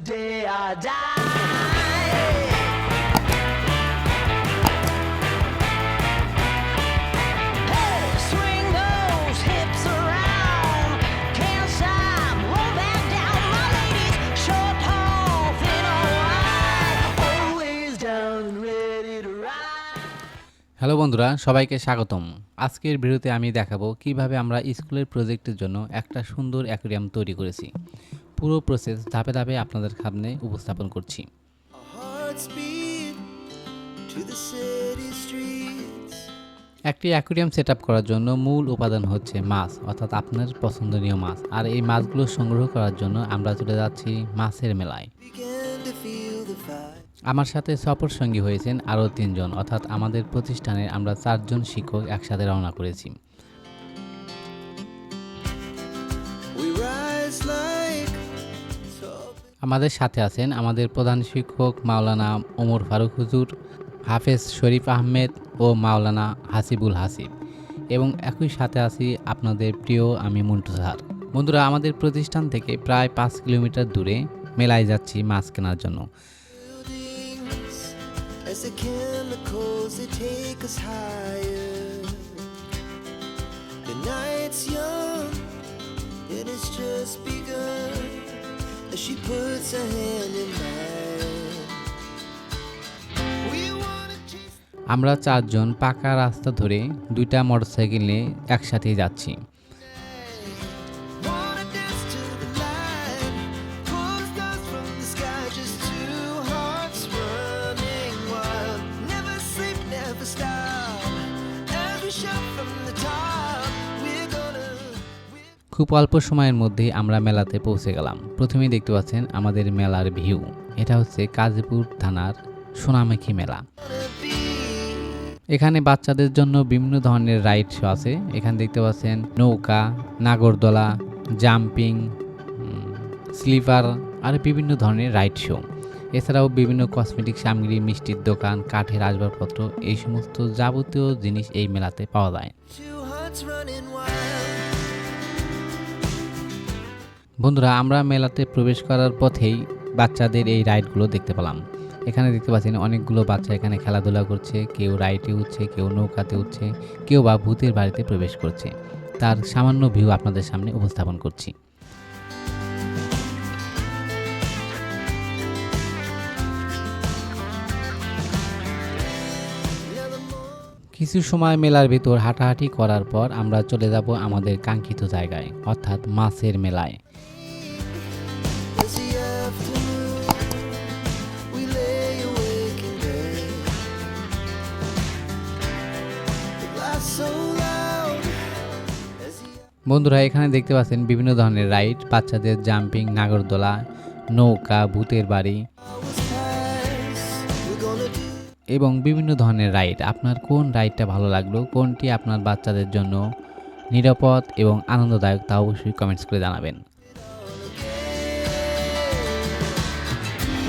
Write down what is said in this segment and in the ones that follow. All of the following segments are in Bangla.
day I die. Hey, swing those hips around. Can't stop, roll back down. My ladies, short, tall, thin or wide, always down and ready to ride. Hello বন্ধুরা, সবাইকে স্বাগতম। আজকের ভিডিওতে আমি দেখাবো কিভাবে আমরা স্কুলের প্রজেক্টের জন্য একটা সুন্দর অ্যাকোয়ারিয়াম তৈরি করেছি। পুরো প্রসেস ধাপে ধাপে আপনাদের সামনে উপস্থাপন করছি। Hearts beat to the city streets. একটি অ্যাকোয়ারিয়াম সেট আপ করার জন্য মূল উপাদান হচ্ছে মাছ, অর্থাৎ আপনার পছন্দনীয় মাছ। আর এই মাছগুলো সংগ্রহ করার জন্য আমরা চলে যাচ্ছি মাছের মেলায়। Began to feel the fire. আমার সাথে সফর সঙ্গী হয়েছেন আরও 3 জন, অর্থাৎ আমাদের প্রতিষ্ঠানের আমরা 4 জন শিক্ষক একসাথে রওনা করেছি। We rise like tall. আমাদের সাথে আছেন আমাদের প্রধান শিক্ষক মাওলানা ওমর ফারুক হুজুর, হাফেজ শরীফ আহমেদ ও মাওলানা হাসিবুল হাসিব, এবং একই সাথে আছি আপনাদের প্রিয় আমি মন্টু স্যার। বন্ধুরা, আমাদের প্রতিষ্ঠান থেকে প্রায় 5 কিলোমিটার দূরে মেলায় যাচ্ছি মাছ কেনার জন্য। Buildings as the chemicals they take us higher. The night's young and it's just begun as she puts her hand in mine. We wanna chase আমরা 4 জন পাকা রাস্তা ধরে 2টা মোটরসাইকেল নিয়ে একসাথে যাচ্ছি। wanna dance to the light. Pull the stars from the sky, just two hearts running wild. Never sleep, never stop. As we shout from the top, we're gonna. খুব অল্প সময়ের মধ্যেই আমরা মেলাতে পৌঁছে গেলাম। প্রথমেই দেখতে পাচ্ছেন আমাদের মেলার ভিউ। এটা হচ্ছে কাজীপুর থানার সোনামুখী মেলা। এখানে বাচ্চাদের জন্য বিভিন্ন ধরনের রাইড শো আছে। এখানে দেখতে পাচ্ছেন নৌকা, নাগরদোলা, জাম্পিং, স্লিপার আর বিভিন্ন ধরনের রাইড শো। এছাড়াও বিভিন্ন কসমেটিক সামগ্রী, মিষ্টির দোকান, কাঠের আসবাবপত্র, এই সমস্ত যাবতীয় জিনিস এই মেলাতে পাওয়া যায়। Two hearts running wild. বন্ধুরা, আমরা মেলাতে প্রবেশ করার পথেই বাচ্চাদের এই রাইডগুলো দেখতে পেলাম। এখানে দেখতে পাচ্ছেন অনেকগুলো বাচ্চা এখানে খেলাধুলা করছে, কেউ রাইডে উঠছে, কেউ নৌকাতে উঠছে, কেউ বা ভূতের বাড়িতে প্রবেশ করছে। তার সামান্য ভিউ আপনাদের সামনে উপস্থাপন করছি। কিছু সময় মেলার ভিতর হাঁটাহাঁটি করার পর আমরা চলে যাব আমাদের কাঙ্ক্ষিত জায়গায়, অর্থাৎ মাছের মেলায়। As the afternoon, we lay awake in bed. The laughs so loud as the বন্ধুরা, এখানে দেখতে পাচ্ছেন বিভিন্ন ধরনের রাইড, বাচ্চাদের জাম্পিং, নাগরদোলা, নৌকা, ভূতের বাড়ি hours pass. We're gonna do এবং বিভিন্ন ধরনের রাইড। আপনার কোন রাইডটা ভালো লাগলো, কোনটি আপনার বাচ্চাদের জন্য নিরাপদ এবং আনন্দদায়ক, তা অবশ্যই কমেন্টস করে জানাবেন।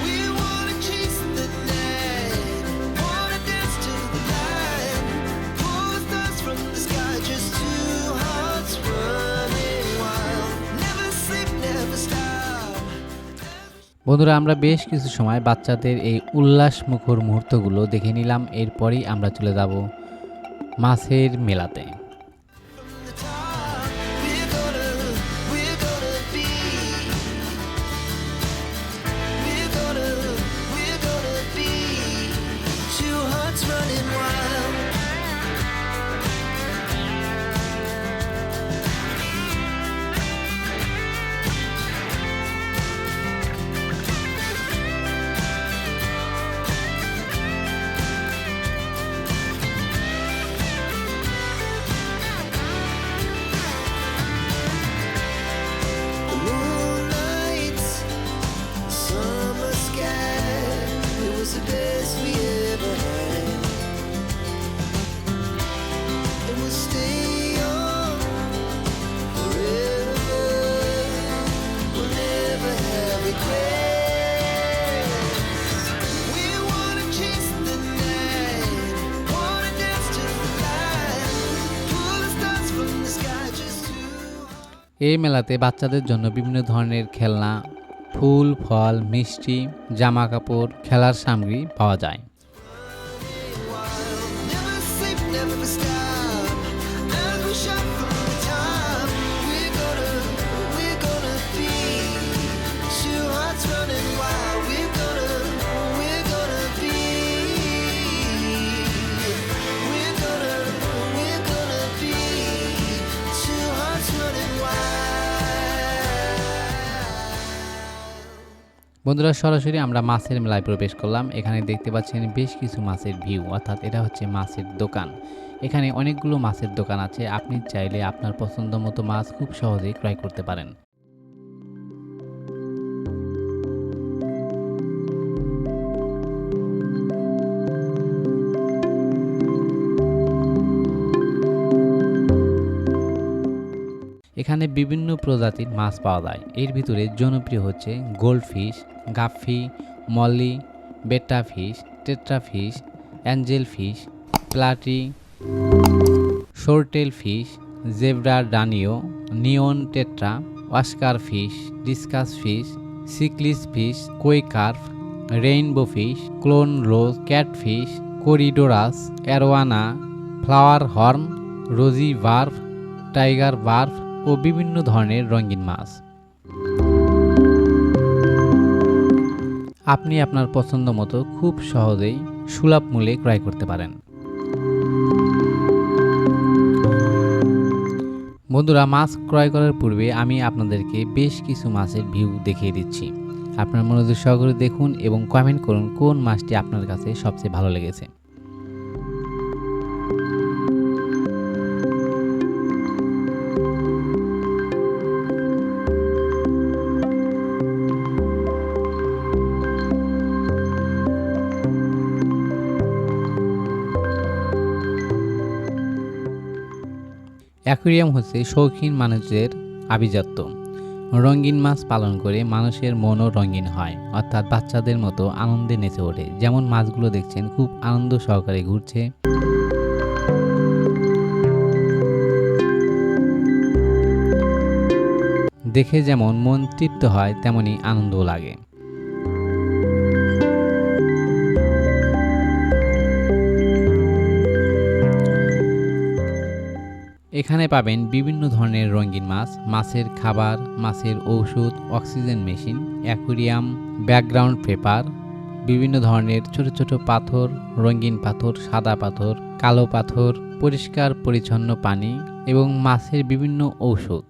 We wanna chase the night, wanna dance to the light, pull the stars from the sky, just two hearts running wild, never sleep, never stop. বন্ধুরা, আমরা বেশ কিছু সময় বাচ্চাদের এই উল্লাসমুখর মুহূর্তগুলো দেখে নিলাম। এরপরেই আমরা চলে যাব মাছের মেলাতে। From the top, we're gonna be, we're gonna be two hearts running wild. The moonlights, summer sky, it was the best we ever had. And we'll stay young forever, we'll never have regrets. We wanna chase the night, wanna dance to the light, pull the stars from the sky, just two. এই মেলাতে বাচ্চাদের জন্য বিভিন্ন ধরনের খেলনা, ফুল, ফল, মিষ্টি, জামা কাপড়, খেলার সামগ্রী পাওয়া যায়। Never sleep, never stop. As we shout from the top, we're gonna be two hearts running wild. We're gonna be. We're gonna be two hearts running wild. বন্ধুরা, সরাসরি আমরা মাছের মেলায় প্রবেশ করলাম। এখানে দেখতে পাচ্ছেন বেশ কিছু মাছের ভিউ, অর্থাৎ এটা হচ্ছে মাছের দোকান। এখানে অনেকগুলো মাছের দোকান আছে, আপনি চাইলে আপনার পছন্দ মতো মাছ খুব সহজেই ক্রয় করতে পারেন। এখানে বিভিন্ন প্রজাতির মাছ পাওয়া যায়। এর ভিতরে জনপ্রিয় হচ্ছে গোল্ড ফিশ, গাপ্পি, মল্লি, বেটা fish, tetra fish, Angel fish, প্লাটি, শোরটেল fish, zebra ডানিও, নিয়ন tetra, Oscar fish, discuss fish, সিকলিস fish, কই কার্প, রেইনবো ফিশ, ক্লোন রোজ, ক্যাটফিশ, করিডোরাস, অ্যারোয়ানা, ফ্লাওয়ার হর্ন, রোজি ভার্ভ, টাইগার ভার্ভ ও বিভিন্ন ধরনের রঙিন মাছ। আপনি আপনার পছন্দ মতো খুব সহজেই সুলভ মূল্যে ক্রয় করতে পারেন। বন্ধুরা, মাছ ক্রয় করার পূর্বে আমি আপনাদেরকে বেশ কিছু মাছের ভিউ দেখিয়ে দিচ্ছি। আপনার মনোযোগ সহকারে দেখুন এবং কমেন্ট করুন কোন মাছটি আপনার কাছে সবচেয়ে ভালো লেগেছে। অ্যাকুয়ারিয়াম হচ্ছে শৌখিন মানুষের আভিজাত্য। রঙিন মাছ পালন করে মানুষের মনও রঙিন হয়, অর্থাৎ বাচ্চাদের মতো আনন্দে নেচে ওঠে। যেমন মাছগুলো দেখছেন খুব আনন্দ সহকারে ঘুরছে। দেখে যেমন মন তৃপ্ত হয়, তেমনি আনন্দও লাগে। এখানে পাবেন বিভিন্ন ধরনের রঙিন মাছ, মাছের খাবার, মাছের ঔষধ, oxygen machine, aquarium, background paper, বিভিন্ন ধরনের ছোট ছোট পাথর, রঙিন পাথর, সাদা পাথর, কালো পাথর, পরিষ্কার পরিচ্ছন্ন পানি এবং মাছের বিভিন্ন ঔষধ।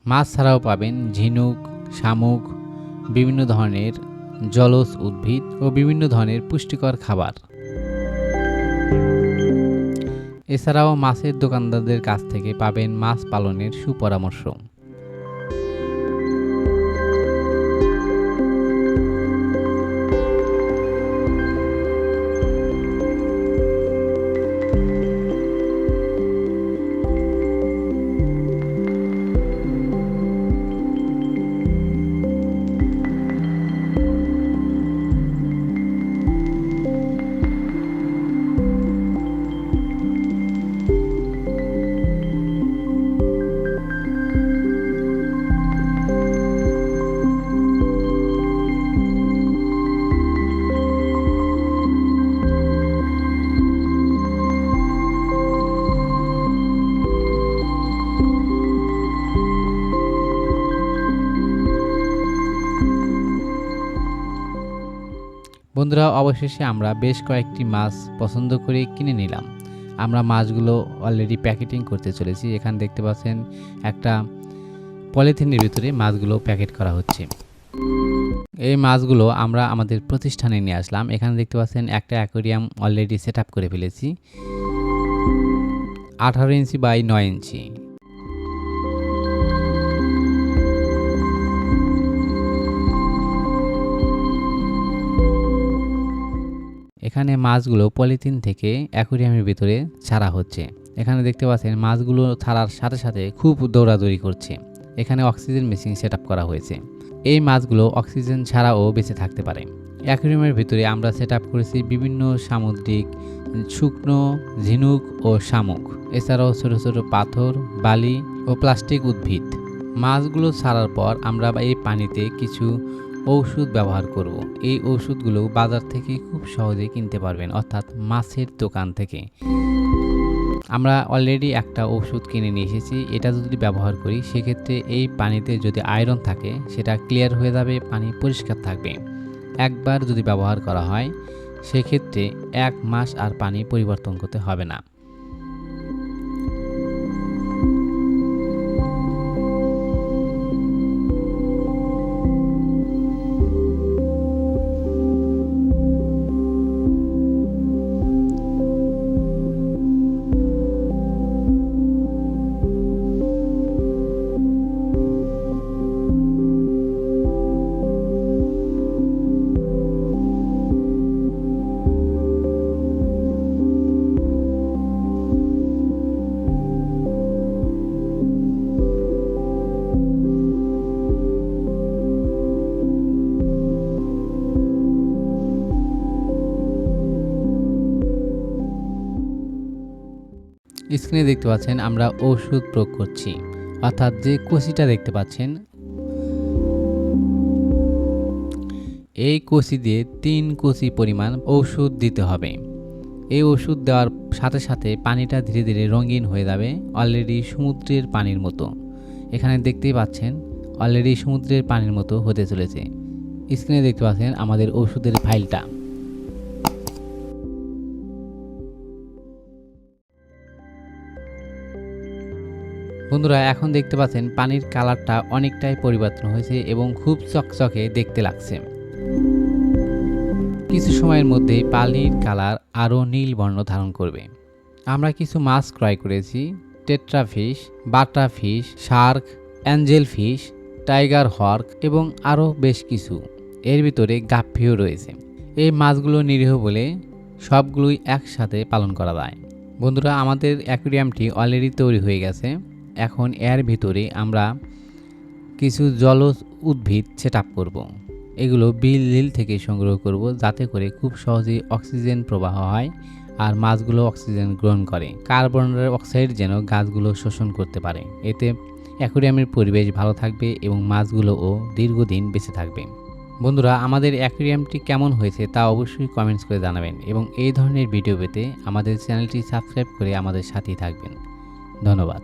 মাছ ছাড়াও পাবেন ঝিনুক, শামুক, বিভিন্ন ধরনের জলজ উদ্ভিদ ও বিভিন্ন ধরনের পুষ্টিকর খাবার। এছাড়াও মাছের দোকানদারদের কাছ থেকে পাবেন মাছ পালনের সুপরামর্শ। বন্ধুরা, অবশেষে আমরা বেশ কয়েকটি মাছ পছন্দ করে কিনে নিলাম। আমরা মাছগুলো অলরেডি প্যাকেটিং করতে চলেছি। এখানে দেখতে পাচ্ছেন একটা পলিথিনের ভিতরে মাছগুলো প্যাকেট করা হচ্ছে। এই মাছগুলো আমরা আমাদের প্রতিষ্ঠানে নিয়ে আসলাম। এখানে দেখতে পাচ্ছেন একটা অ্যাকোয়ারিয়াম অলরেডি সেট আপ করে ফেলেছি, 18 ইঞ্চি বাই 9 ইঞ্চি। এখানে মাছগুলো পলিথিন থেকে অ্যাকোয়ারিয়ামের ভিতরে ছাড়া হচ্ছে। এখানে দেখতে পাচ্ছেন মাছগুলো ছাড়ার সাথে সাথে খুব দৌড়াদৌড়ি করছে। এখানে অক্সিজেন মেশিন সেট আপ করা হয়েছে। এই মাছগুলো অক্সিজেন ছাড়াও বেঁচে থাকতে পারে। অ্যাকোয়ারিয়ামের ভিতরে আমরা সেট আপ করেছি বিভিন্ন সামুদ্রিক শুকনো ঝিনুক ও শামুক, এছাড়াও ছোট ছোট পাথর, বালি ও প্লাস্টিক উদ্ভিদ। মাছগুলো ছাড়ার পর আমরা এই পানিতে কিছু ঔষধ ব্যবহার করব। এই ওষুধগুলো বাজার থেকে খুব সহজেই কিনতে পারবেন, অর্থাৎ মাছের দোকান থেকে। আমরা অলরেডি একটা ওষুধ কিনে নিয়ে এসেছি। এটা যদি ব্যবহার করি সেক্ষেত্রে এই পানিতে যদি আয়রন থাকে সেটা ক্লিয়ার হয়ে যাবে, পানি পরিষ্কার থাকবে। একবার যদি ব্যবহার করা হয় সেক্ষেত্রে 1 মাস আর পানি পরিবর্তন করতে হবে না। স্ক্রিনে দেখতে পাচ্ছেন আমরা ওষুধ প্রয়োগ করছি, অর্থাৎ যে কষিটা দেখতে পাচ্ছেন এই কষি দিয়ে 3 কষি পরিমাণ ওষুধ দিতে হবে। এই ওষুধ দেওয়ার সাথে সাথে পানিটা ধীরে ধীরে রঙিন হয়ে যাবে, অলরেডি সমুদ্রের পানির মতো। এখানে দেখতেই পাচ্ছেন অলরেডি সমুদ্রের পানির মতো হতে চলেছে। স্ক্রিনে দেখতে পাচ্ছেন আমাদের ওষুধের ফাইলটা। বন্ধুরা এখন দেখতে পাচ্ছেন পানির কালারটা অনেকটাই পরিবর্তন হয়েছে এবং খুব চকচকে দেখতে লাগছে। কিছু সময়ের মধ্যেই পানির কালার আরও নীল বর্ণ ধারণ করবে। আমরা কিছু মাছ ক্রয় করেছি, tetra fish, betta fish, shark, angel fish, tiger হর্ক এবং আরও বেশ কিছু। এর ভিতরে গাপ্পিও রয়েছে। এই মাছগুলো নিরীহ বলে সবগুলোই একসাথে পালন করা যায়। বন্ধুরা আমাদের অ্যাকুয়ারিয়ামটি অলরেডি তৈরি হয়ে গেছে। এখন এর ভিতরে আমরা কিছু জলজ উদ্ভিদ সেটআপ করব। এগুলো বিল থেকে সংগ্রহ করব, যাতে করে খুব সহজেই অক্সিজেন প্রবাহ হয় আর মাছগুলো অক্সিজেন গ্রহণ করে। কার্বন ডাই অক্সাইড যেন গাছগুলো শোষণ করতে পারে। এতে অ্যাকুয়ারিয়ামের পরিবেশ ভালো থাকবে এবং মাছগুলোও দীর্ঘদিন বেঁচে থাকবে। বন্ধুরা আমাদের অ্যাকুয়ারিয়ামটি কেমন হয়েছে তা অবশ্যই কমেন্টস করে জানাবেন এবং এই ধরনের ভিডিও পেতে আমাদের চ্যানেলটি সাবস্ক্রাইব করে আমাদের সাথেই থাকবেন। ধন্যবাদ।